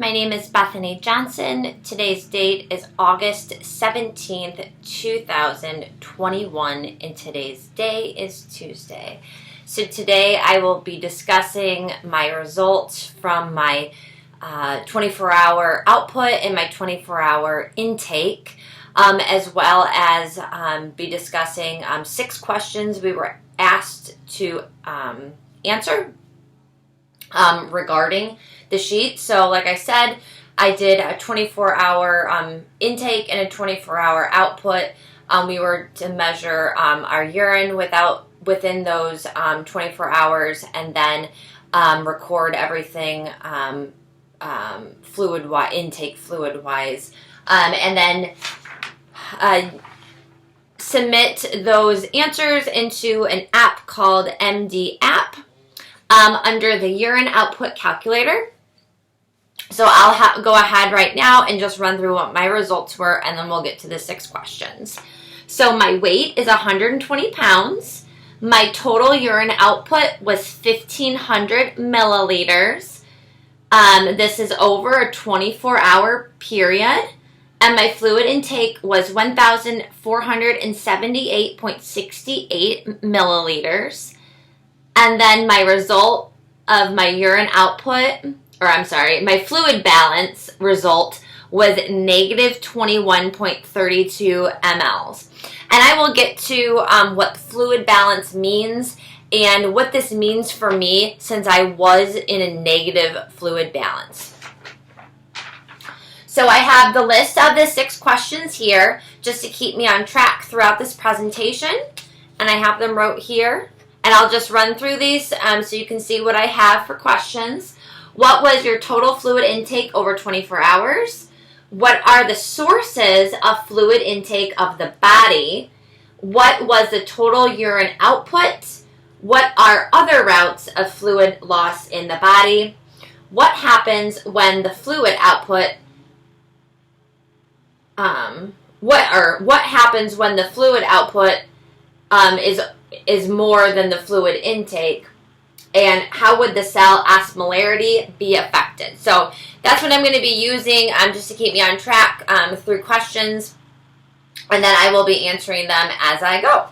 My name is Bethany Johnson. Today's date is August 17th, 2021, and today's day is Tuesday. So today I will be discussing my results from my 24-hour output and my 24-hour intake, as well as be discussing 6 questions we were asked to answer regarding the sheet. So like I said, I did a 24-hour intake and a 24-hour output. We were to measure our urine within those 24 hours, and then record everything intake fluid-wise, and then submit those answers into an app called MD App under the urine output calculator. So I'll go ahead right now and just run through what my results were, and then we'll get to the 6 questions. So my weight is 120 pounds. My total urine output was 1,500 milliliters. This is over a 24-hour period. And my fluid intake was 1,478.68 milliliters. And then my result of my urine output, my fluid balance result was negative 21.32 mLs. And I will get to what fluid balance means and what this means for me since I was in a negative fluid balance. So I have the list of the 6 questions here just to keep me on track throughout this presentation. And I have them wrote here. And I'll just run through these so you can see what I have for questions. What was your total fluid intake over 24 hours? What are the sources of fluid intake of the body? What was the total urine output? What are other routes of fluid loss in the body? What happens when the fluid output what happens when the fluid output is more than the fluid intake, and how would the cell osmolarity be affected? So that's what I'm going to be using just to keep me on track through questions, and then I will be answering them as I go.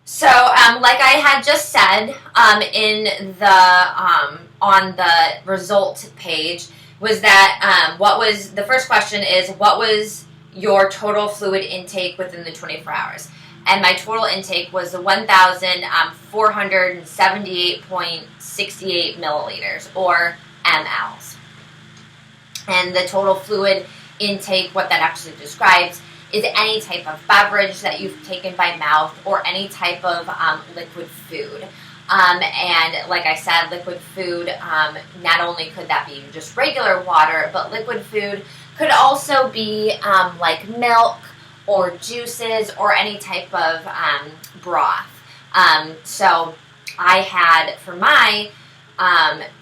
So like I had just said in the on the result page was that the first question is, what was your total fluid intake within the 24 hours? And my total intake was 1,478.68 milliliters, or mLs. And the total fluid intake, what that actually describes, is any type of beverage that you've taken by mouth or any type of liquid food. And like I said, liquid food, not only could that be just regular water, but liquid food could also be like milk or juices or any type of broth. So I had, for my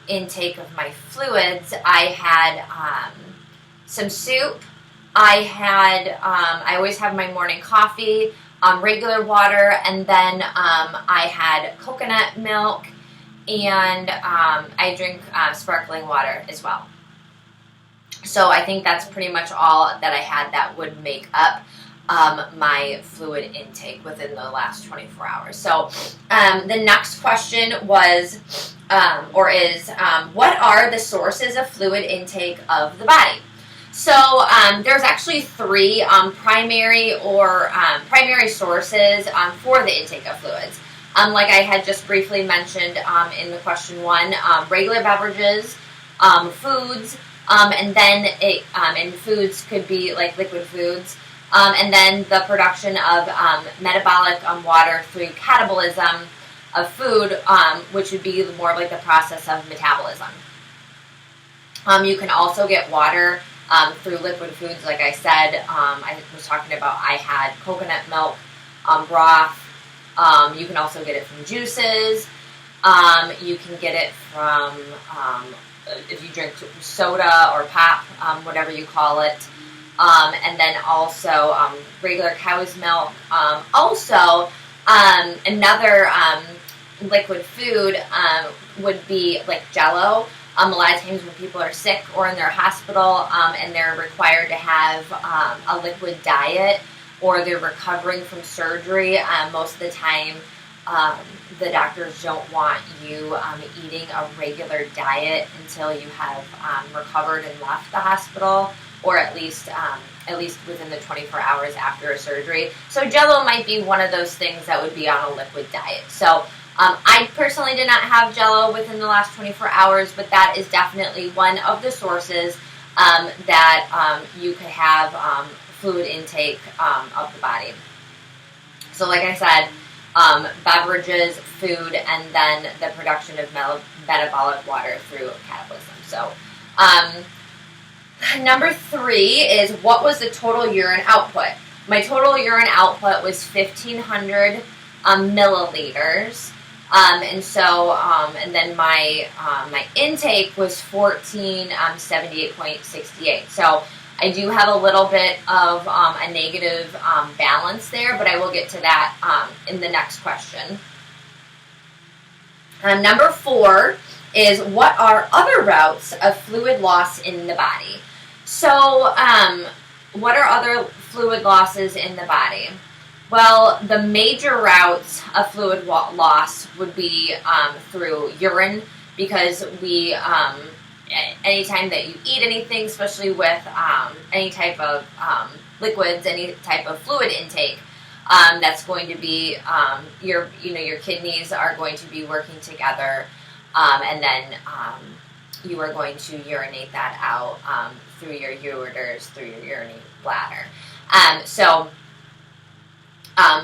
intake of my fluids, I had some soup. I always have my morning coffee, regular water, and then I had coconut milk, and I drink sparkling water as well. So I think that's pretty much all that I had that would make up my fluid intake within the last 24 hours. So the next question was, what are the sources of fluid intake of the body? So there's actually 3 primary sources for the intake of fluids. Like I had just briefly mentioned in the question 1, regular beverages, foods, and then and foods could be like liquid foods. And then the production of metabolic water through catabolism of food, which would be more like the process of metabolism. You can also get water through liquid foods, like I said. I was talking about I had coconut milk broth. You can also get it from juices. You can get it from, if you drink soda or pop, whatever you call it. And then also regular cow's milk. Also, another liquid food would be like Jell-O. A lot of times when people are sick or in their hospital and they're required to have a liquid diet, or they're recovering from surgery, most of the time the doctors don't want you eating a regular diet until you have recovered and left the hospital, or at least within the 24 hours after a surgery. So Jell-O might be one of those things that would be on a liquid diet. So I personally did not have Jell-O within the last 24 hours, but that is definitely one of the sources that you could have fluid intake of the body. So like I said, beverages, food, and then the production of metabolic water through catabolism. So number 3 is, what was the total urine output? My total urine output was 1,500 milliliters. And then my intake was 1478.68. So I do have a little bit of a negative balance there, but I will get to that in the next question. Number 4 is, what are other routes of fluid loss in the body? So what are other fluid losses in the body? Well, the major routes of fluid loss would be through urine, because we, anytime that you eat anything, especially with any type of liquids, any type of fluid intake, that's going to be your kidneys are going to be working together, and then you are going to urinate that out through your ureters, through your urinary bladder.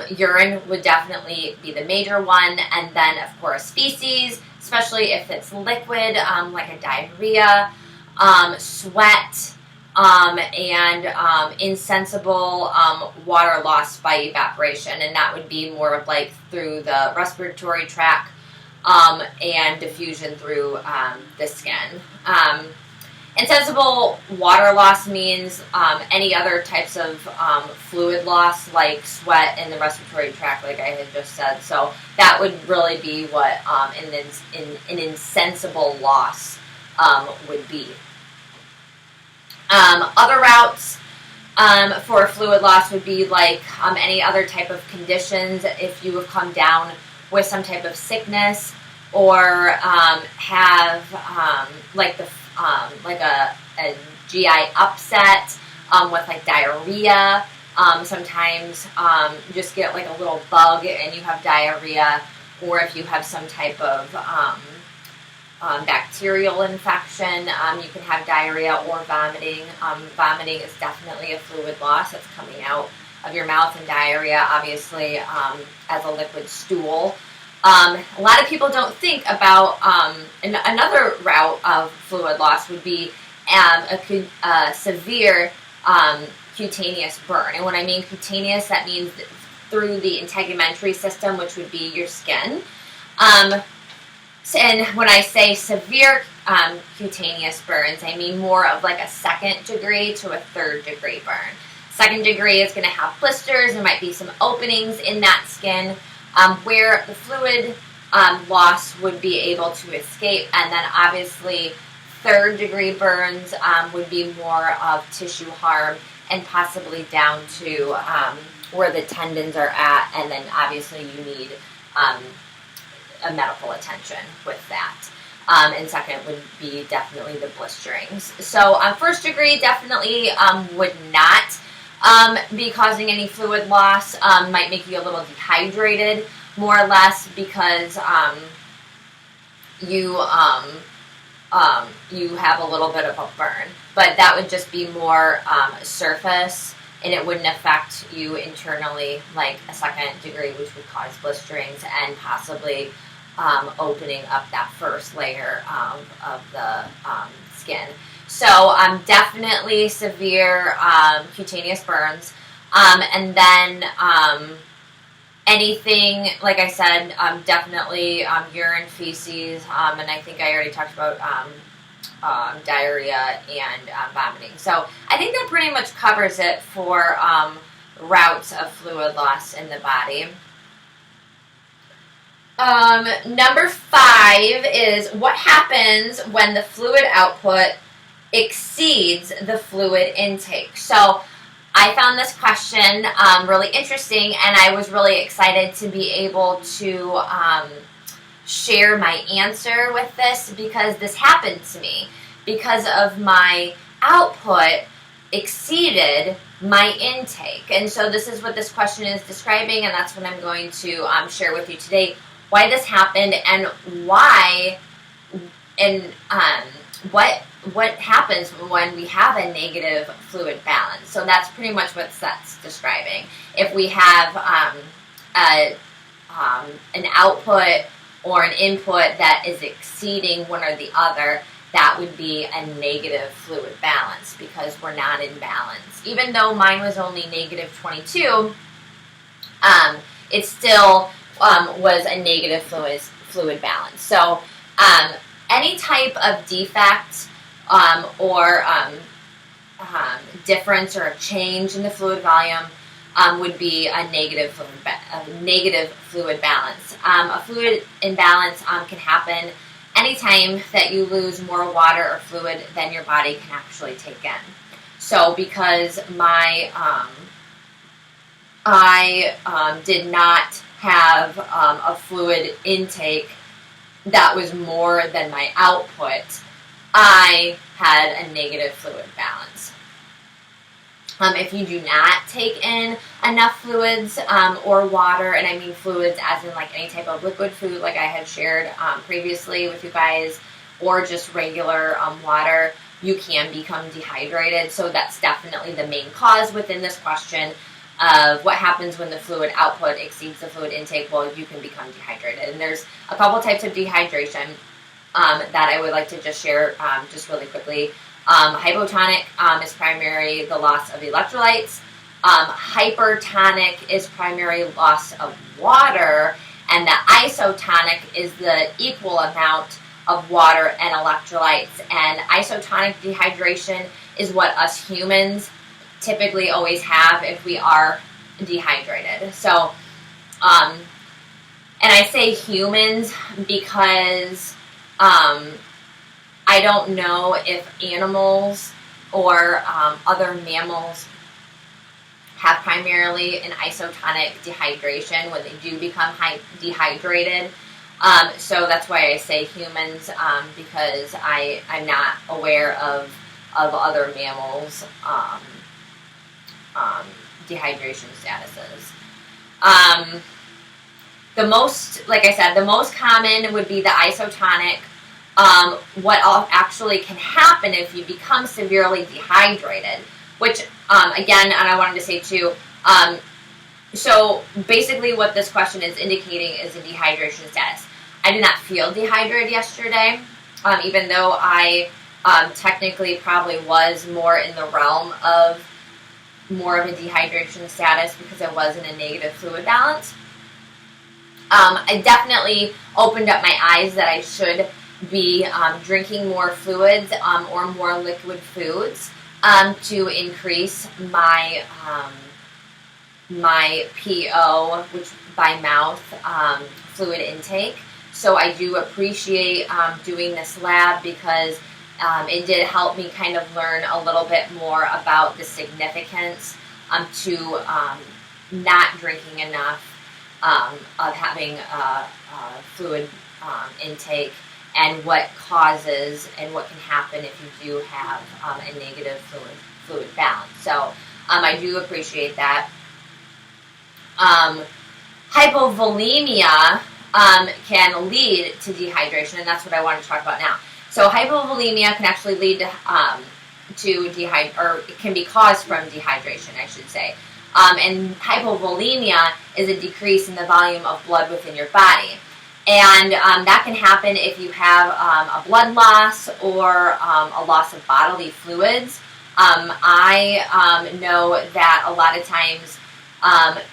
Urine would definitely be the major one, and then of course feces, especially if it's liquid, like a diarrhea, sweat, and insensible water loss by evaporation, and that would be more of like through the respiratory tract and diffusion through the skin. Insensible water loss means any other types of fluid loss, like sweat in the respiratory tract, like I had just said. So that would really be what an insensible loss would be. Other routes for fluid loss would be like any other type of conditions. If you have come down with some type of sickness, or have like a GI upset with like diarrhea. Sometimes you just get like a little bug and you have diarrhea, or if you have some type of bacterial infection, you can have diarrhea or vomiting. Vomiting is definitely a fluid loss that's coming out of your mouth, and diarrhea obviously as a liquid stool. A lot of people don't think about another route of fluid loss would be a severe cutaneous burn. And when I mean cutaneous, that means through the integumentary system, which would be your skin. And when I say severe cutaneous burns, I mean more of like a 2nd degree to a 3rd degree burn. 2nd degree is going to have blisters. There might be some openings in that skin, where the fluid loss would be able to escape, and then obviously 3rd degree burns would be more of tissue harm, and possibly down to where the tendons are at, and then obviously you need a medical attention with that. And 2nd would be definitely the blisterings. So 1st degree definitely would not be causing any fluid loss. Might make you a little dehydrated, more or less, because you have a little bit of a burn. But that would just be more surface, and it wouldn't affect you internally like a 2nd degree, which would cause blisterings and possibly opening up that first layer of the skin. So definitely severe cutaneous burns. And then anything, like I said, definitely urine, feces, and I think I already talked about diarrhea and vomiting. So I think that pretty much covers it for routes of fluid loss in the body. Number 5 is what happens when the fluid output exceeds the fluid intake. So I found this question really interesting, and I was really excited to be able to share my answer with this because this happened to me because of my output exceeded my intake. And so this is what this question is describing, and that's what I'm going to share with you today, why this happened and why and what happens when we have a negative fluid balance. So that's pretty much what that's describing. If we have an output or an input that is exceeding one or the other, that would be a negative fluid balance because we're not in balance. Even though mine was only negative 22, it still was a negative fluid balance. So any type of defect or difference or a change in the fluid volume would be a negative fluid balance. A fluid imbalance can happen anytime that you lose more water or fluid than your body can actually take in. So because I did not have a fluid intake that was more than my output, I had a negative fluid balance. If you do not take in enough fluids or water, and I mean fluids as in like any type of liquid food like I had shared previously with you guys, or just regular water, you can become dehydrated. So that's definitely the main cause within this question of what happens when the fluid output exceeds the fluid intake. Well, you can become dehydrated. And there's a couple types of dehydration that I would like to just share just really quickly. Hypotonic is primary the loss of electrolytes. Hypertonic is primary loss of water, and the isotonic is the equal amount of water and electrolytes. And isotonic dehydration is what us humans typically always have if we are dehydrated. So, and I say humans because I don't know if animals or other mammals have primarily an isotonic dehydration when they do become dehydrated. So that's why I say humans, because I'm not aware of other mammals' dehydration statuses. The most, like I said, the most common would be the isotonic. What actually can happen if you become severely dehydrated, which, again, and I wanted to say too, so basically what this question is indicating is a dehydration status. I did not feel dehydrated yesterday, even though I technically probably was more in the realm of more of a dehydration status because I was in a negative fluid balance. I definitely opened up my eyes that I should be drinking more fluids or more liquid foods to increase my my PO, which by mouth fluid intake. So I do appreciate doing this lab because it did help me kind of learn a little bit more about the significance to not drinking enough of having fluid intake, and what causes and what can happen if you do have a negative fluid balance. So I do appreciate that. Hypovolemia can lead to dehydration, and that's what I want to talk about now. So hypovolemia can actually lead to it can be caused from dehydration, I should say. And hypovolemia is a decrease in the volume of blood within your body. And that can happen if you have a blood loss or a loss of bodily fluids. I know that a lot of times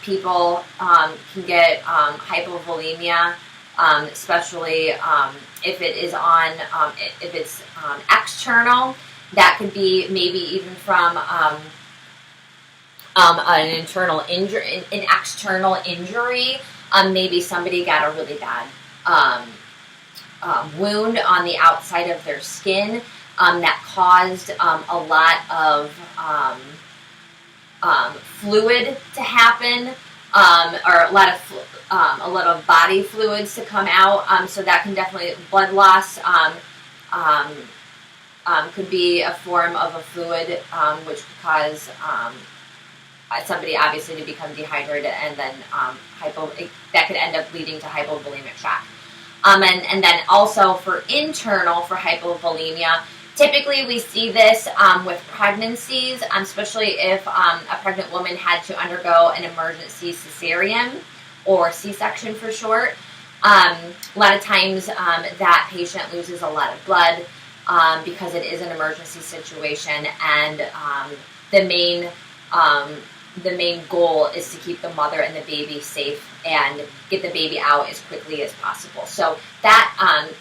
people can get hypovolemia, especially if it is if it's external. That could be maybe even from an external injury. Maybe somebody got a really bad wound on the outside of their skin that caused a lot of fluid to happen, or a lot of body fluids to come out. So that can definitely, blood loss could be a form of a fluid, which could cause somebody obviously to become dehydrated, and then that could end up leading to hypovolemic shock. And then also for hypovolemia, typically we see this with pregnancies, especially if a pregnant woman had to undergo an emergency cesarean, or C-section for short. A lot of times that patient loses a lot of blood because it is an emergency situation, and the main goal is to keep the mother and the baby safe and get the baby out as quickly as possible. So that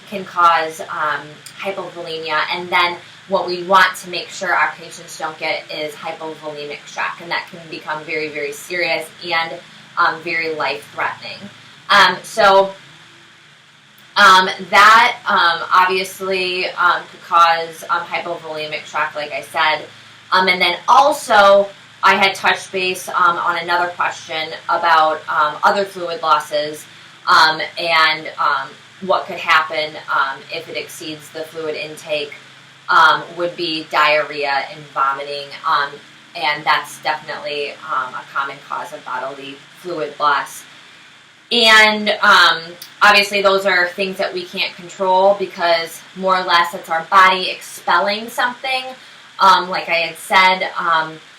can cause hypovolemia, and then what we want to make sure our patients don't get is hypovolemic shock, and that can become very, very serious and very life-threatening. That obviously could cause hypovolemic shock, like I said. And then also, I had touched base on another question about other fluid losses and what could happen if it exceeds the fluid intake, would be diarrhea and vomiting, and that's definitely a common cause of bodily fluid loss. And obviously those are things that we can't control, because more or less it's our body expelling something. Like I had said,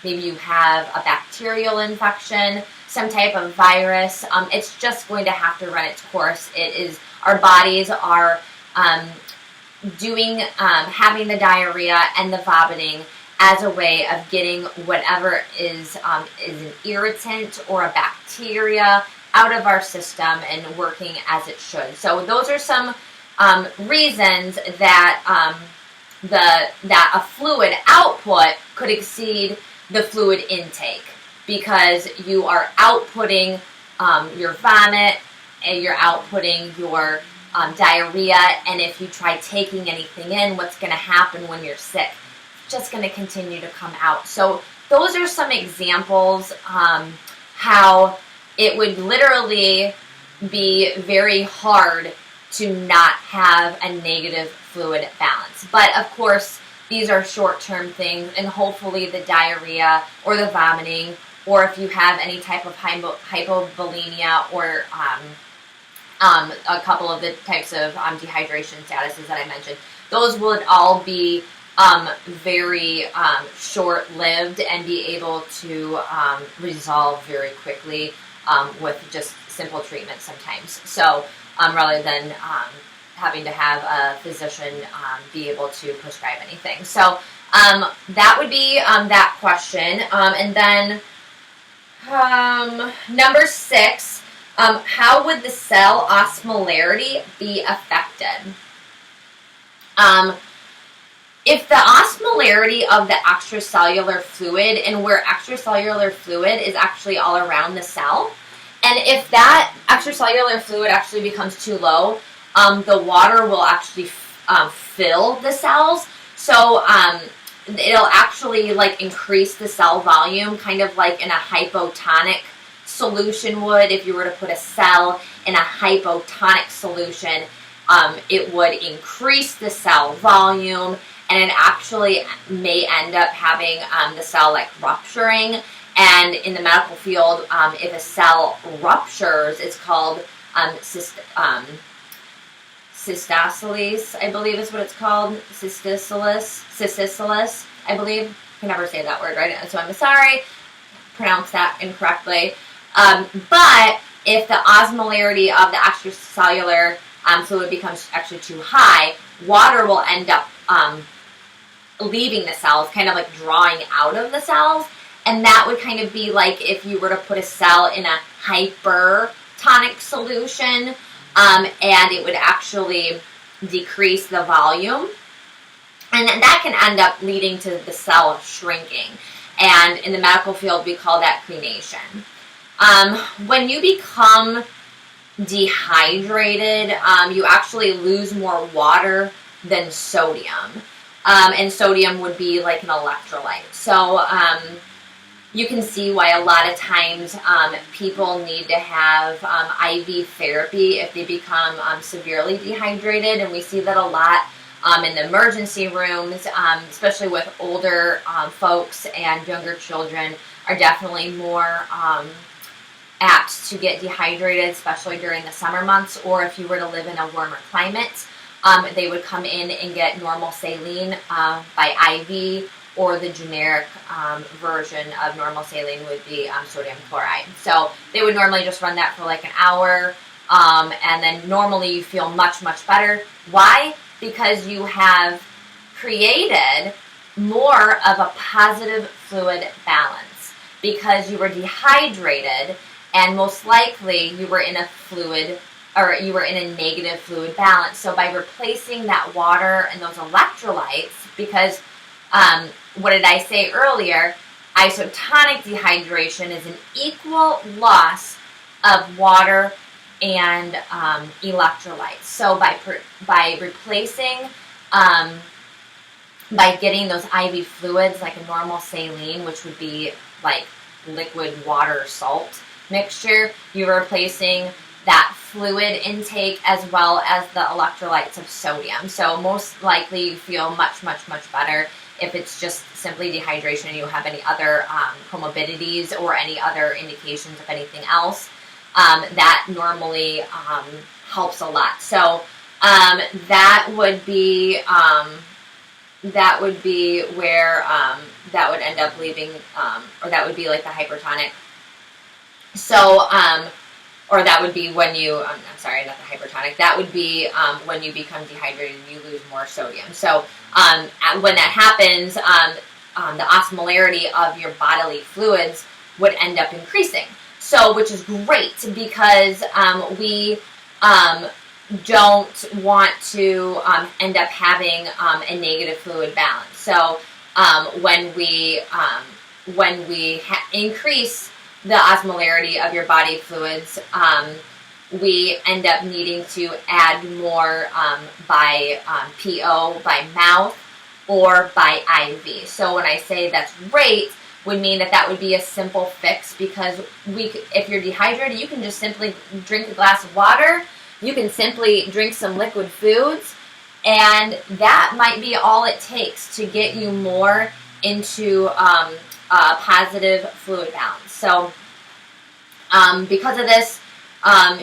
maybe you have a bacterial infection, some type of virus. It's just going to have to run its course. Our bodies are having the diarrhea and the vomiting as a way of getting whatever is an irritant or a bacteria out of our system and working as it should. So those are some reasons that that a fluid output could exceed the fluid intake, because you are outputting your vomit, and you're outputting your diarrhea, and if you try taking anything in, what's going to happen when you're sick? It's just going to continue to come out. So those are some examples how it would literally be very hard to not have a negative fluid balance. But of course, these are short-term things, and hopefully the diarrhea or the vomiting, or if you have any type of hypovolemia or a couple of the types of dehydration statuses that I mentioned, those would all be very short-lived and be able to resolve very quickly with just simple treatment sometimes. So rather than having to have a physician be able to prescribe anything. So that would be that question. And then number 6, how would the cell osmolarity be affected? If the osmolarity of the extracellular fluid, and where extracellular fluid is actually all around the cell, and if that extracellular fluid actually becomes too low, the water will actually fill the cells. So it'll actually increase the cell volume, kind of like in a hypotonic solution would. If you were to put a cell in a hypotonic solution, it would increase the cell volume, and it actually may end up having the cell rupturing. And in the medical field, if a cell ruptures, it's called cystocytosis, I believe is what it's called. Cystocytosis, I believe. I can never say that word right, so I'm sorry, pronounce that incorrectly. But if the osmolarity of the extracellular fluid becomes actually too high, water will end up leaving the cells, kind of drawing out of the cells. And that would kind of be like if you were to put a cell in a hypertonic solution, and it would actually decrease the volume. And that can end up leading to the cell shrinking. And in the medical field, we call that crenation. When you become dehydrated, you actually lose more water than sodium. And sodium would be like an electrolyte. So you can see why a lot of times people need to have IV therapy if they become severely dehydrated. And we see that a lot in the emergency rooms, especially with older folks and younger children are definitely more apt to get dehydrated, especially during the summer months, or if you were to live in a warmer climate. They would come in and get normal saline by IV, or the generic version of normal saline would be sodium chloride. So they would normally just run that for like an hour, and then normally you feel much, much better. Why? Because you have created more of a positive fluid balance, because you were dehydrated and most likely you were in a fluid, or you were in a negative fluid balance. So by replacing that water and those electrolytes, because what did I say earlier? Isotonic dehydration is an equal loss of water and electrolytes. So by replacing, by getting those IV fluids like a normal saline, which would be like liquid water salt mixture, you're replacing that fluid intake as well as the electrolytes of sodium. So most likely you feel much, much, much better. If it's just simply dehydration and you have any other comorbidities or any other indications of anything else, that normally helps a lot. So that would be where that would end up leaving, or that would be like the hypertonic. So, or that would be when you, I'm sorry, not the hypertonic, that would be when you become dehydrated and you lose more sodium. So when that happens, the osmolarity of your bodily fluids would end up increasing. So, which is great, because we don't want to end up having a negative fluid balance. So when we increase the osmolarity of your body fluids, we end up needing to add more by PO, by mouth, or by IV. So when I say that's great, would mean that would be a simple fix, because if you're dehydrated, you can just simply drink a glass of water, you can simply drink some liquid foods, and that might be all it takes to get you more into a positive fluid balance. So because of this,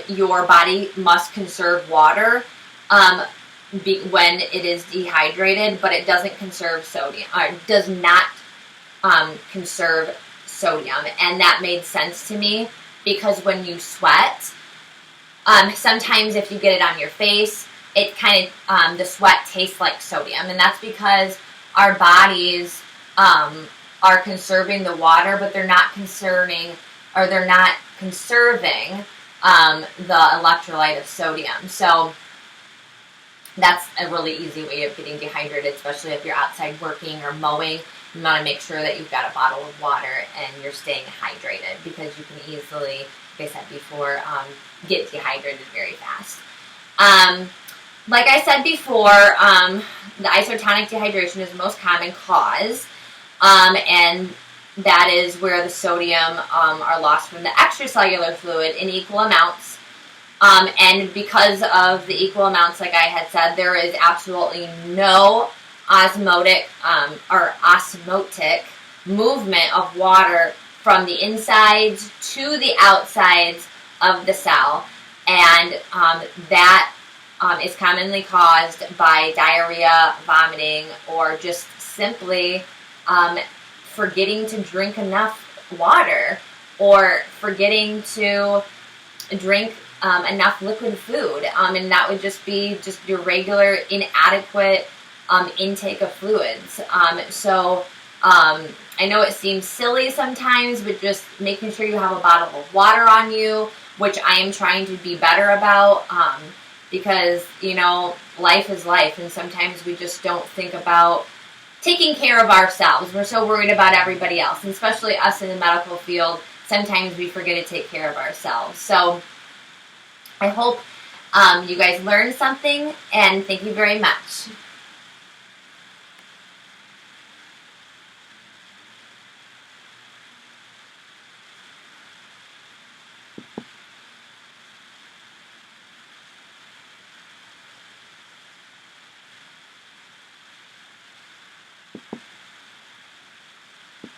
your body must conserve water when it is dehydrated, but it doesn't conserve sodium, or does not conserve sodium. And that made sense to me, because when you sweat, sometimes if you get it on your face, it kind of, the sweat tastes like sodium, and that's because our bodies are conserving the water, but they're not conserving the electrolyte of sodium. So that's a really easy way of getting dehydrated, especially if you're outside working or mowing. You want to make sure that you've got a bottle of water and you're staying hydrated, because you can easily, like I said before, get dehydrated very fast. Like I said before, the isotonic dehydration is the most common cause, and that is where the sodium are lost from the extracellular fluid in equal amounts. And because of the equal amounts, like I had said, there is absolutely no osmotic movement of water from the insides to the outsides of the cell. And that is commonly caused by diarrhea, vomiting, or just simply forgetting to drink enough water, or forgetting to drink enough liquid food, and that would just be just your regular inadequate intake of fluids. So I know it seems silly sometimes, but just making sure you have a bottle of water on you, which I am trying to be better about, because, life is life, and sometimes we just don't think about taking care of ourselves. We're so worried about everybody else, and especially us in the medical field, sometimes we forget to take care of ourselves. So I hope you guys learned something, and thank you very much.